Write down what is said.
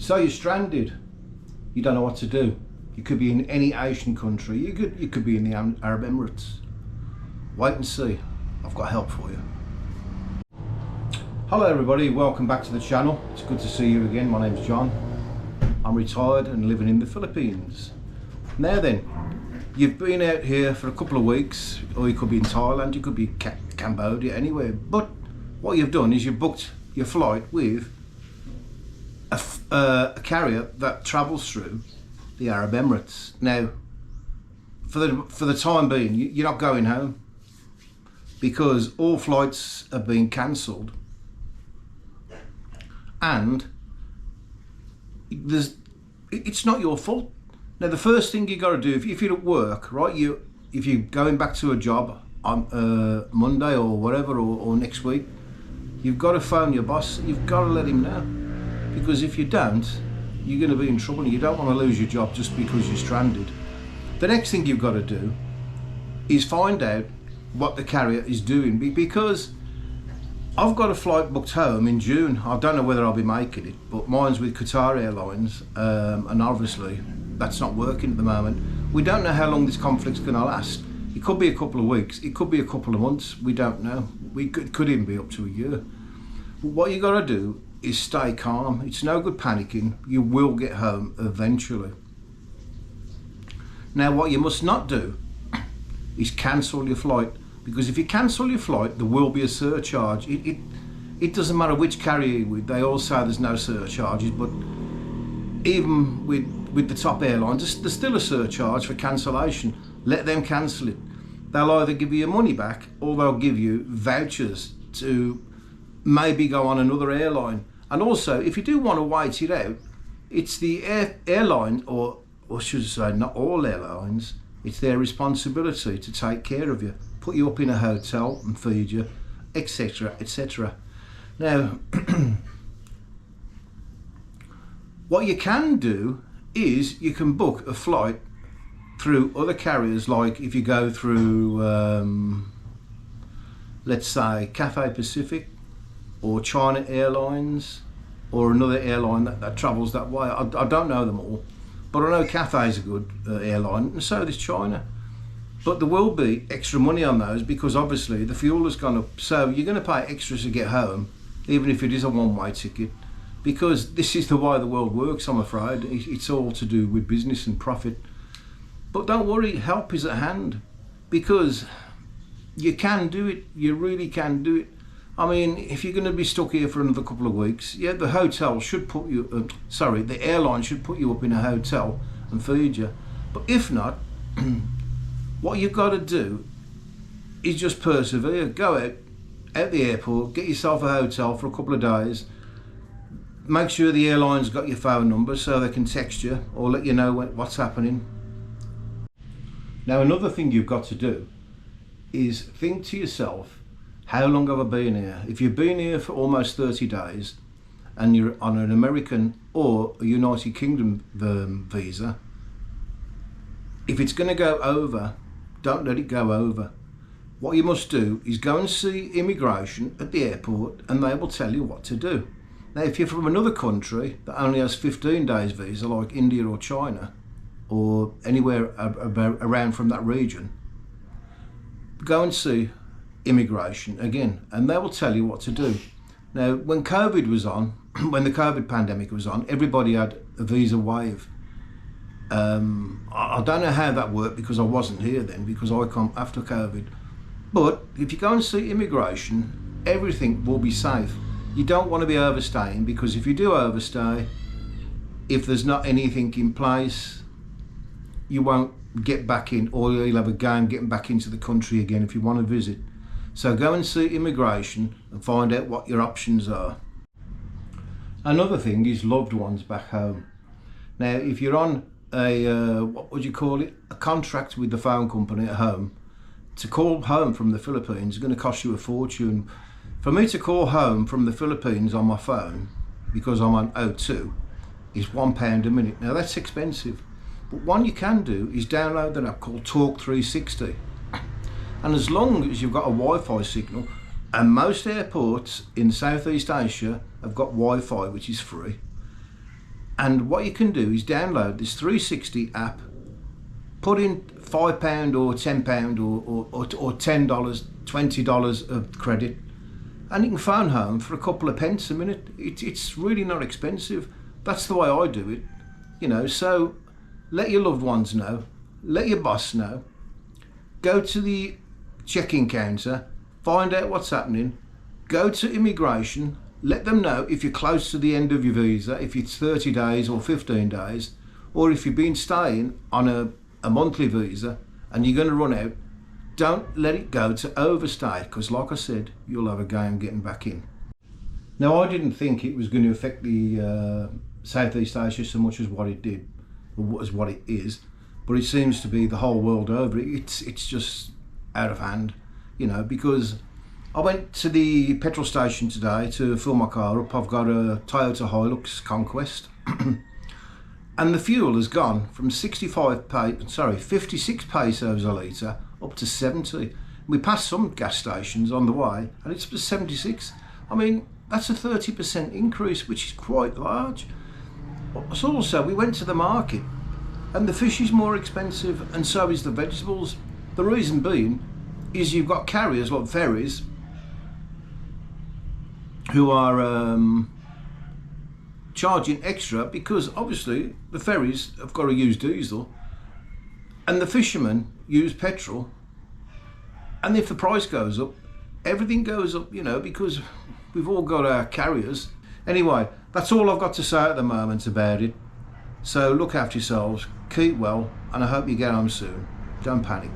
So you're stranded. You don't know what to do. You could be in any Asian country. You could be in the Arab Emirates. Wait and see. I've got help for you. Hello everybody, welcome back to the channel. It's good to see you again. My name's John. I'm retired and living in the Philippines. Now then, you've been out here for a couple of weeks, or you could be in Thailand, you could be Cambodia, anywhere. But what you've done is you've booked your flight with a carrier that travels through the Arab Emirates. Now, for the time being, you're not going home because all flights have been cancelled, and it's not your fault. Now, the first thing you got to do, if you're at work, right? If you're going back to a job on Monday or whatever, or next week, you've got to phone your boss. You've got to let him know, because if you don't, you're going to be in trouble. You don't want to lose your job just because you're stranded. The next thing you've got to do is find out what the carrier is doing, because I've got a flight booked home in June. I don't know whether I'll be making it, but mine's with Qatar Airlines, and obviously that's not working at the moment. We don't know how long this conflict's going to last. It could be a couple of weeks, it could be a couple of months, we don't know. It could even be up to a year. But what you got to do is stay calm. It's no good panicking. You will get home eventually. Now, what you must not do is cancel your flight, because if you cancel your flight, there will be a surcharge. It doesn't matter which carrier you're with, they all say there's no surcharges, but even with the top airlines, there's still a surcharge for cancellation. Let them cancel it. They'll either give you your money back, or they'll give you vouchers to maybe go on another airline. And also, if you do want to wait it out, it's the airline, or should I say, not all airlines, it's their responsibility to take care of you, put you up in a hotel and feed you, etc, etc. Now, what you can do is you can book a flight through other carriers, like if you go through, let's say, Cathay Pacific or China Airlines, or another airline that travels that way. I don't know them all, but I know Cathay's a good airline, and so does China. But there will be extra money on those, because obviously the fuel has gone up, so you're going to pay extras to get home, even if it is a one-way ticket, because this is the way the world works, I'm afraid. It's all to do with business and profit. But don't worry, help is at hand, because you can do it. You really can do it. I mean, if you're going to be stuck here for another couple of weeks, yeah, the hotel should put you, the airline should put you up in a hotel and feed you. But if not, what you've got to do is just persevere. Go out the airport, get yourself a hotel for a couple of days. Make sure the airline's got your phone number so they can text you or let you know what's happening. Now, another thing you've got to do is think to yourself, how long have I been here? If you've been here for almost 30 days and you're on an American or a United Kingdom visa, if it's going to go over, don't let it go over. What you must do is go and see immigration at the airport, and they will tell you what to do. Now, if you're from another country that only has 15 days visa, like India or China, or anywhere around from that region, go and see immigration again, and they will tell you what to do. Now, when COVID was on, when the COVID pandemic was on, everybody had a visa waive. I don't know how that worked, because I wasn't here then, because I come after COVID. But if you go and see immigration, everything will be safe. You don't want to be overstaying, because if you do overstay, if there's not anything in place, you won't get back in, or you'll have a game getting back into the country again if you want to visit. So go and see immigration and find out what your options are. Another thing is loved ones back home. Now, if you're on what would you call it? A contract with the phone company at home, to call home from the Philippines is going to cost you a fortune. For me to call home from the Philippines on my phone, because I'm on O2, is £1 a minute. Now, that's expensive. But one you can do is download an app called Talk 360. And as long as you've got a Wi-Fi signal, and most airports in Southeast Asia have got Wi-Fi, which is free, And what you can do is download this 360 app, put in £5 or £10 or $10, $20 of credit, and you can phone home for a couple of pence a minute. It's really not expensive. That's the way I do it, you know. So let your loved ones know, let your boss know, go to the check-in counter, find out what's happening, go to immigration, let them know if you're close to the end of your visa, if it's 30 days or 15 days, or if you've been staying on a monthly visa and you're going to run out. Don't let it go to overstay, because like I said, you'll have a game getting back in. Now, I didn't think it was going to affect the Southeast Asia so much as what it did, or as what it is, but it seems to be the whole world over. It's just out of hand, you know, because I went to the petrol station today to fill my car up. I've got a Toyota Hilux Conquest and the fuel has gone from 56 pesos a litre up to 70. We passed some gas stations on the way and it's 76. I mean, that's a 30% increase, which is quite large. So also, we went to the market and the fish is more expensive and so is the vegetables. The reason being is you've got carriers like ferries who are charging extra, because obviously the ferries have got to use diesel and the fishermen use petrol, and if the price goes up, everything goes up, you know, because we've all got our carriers. Anyway, that's all I've got to say at the moment about it. So look after yourselves, keep well, and I hope you get home soon. Don't panic.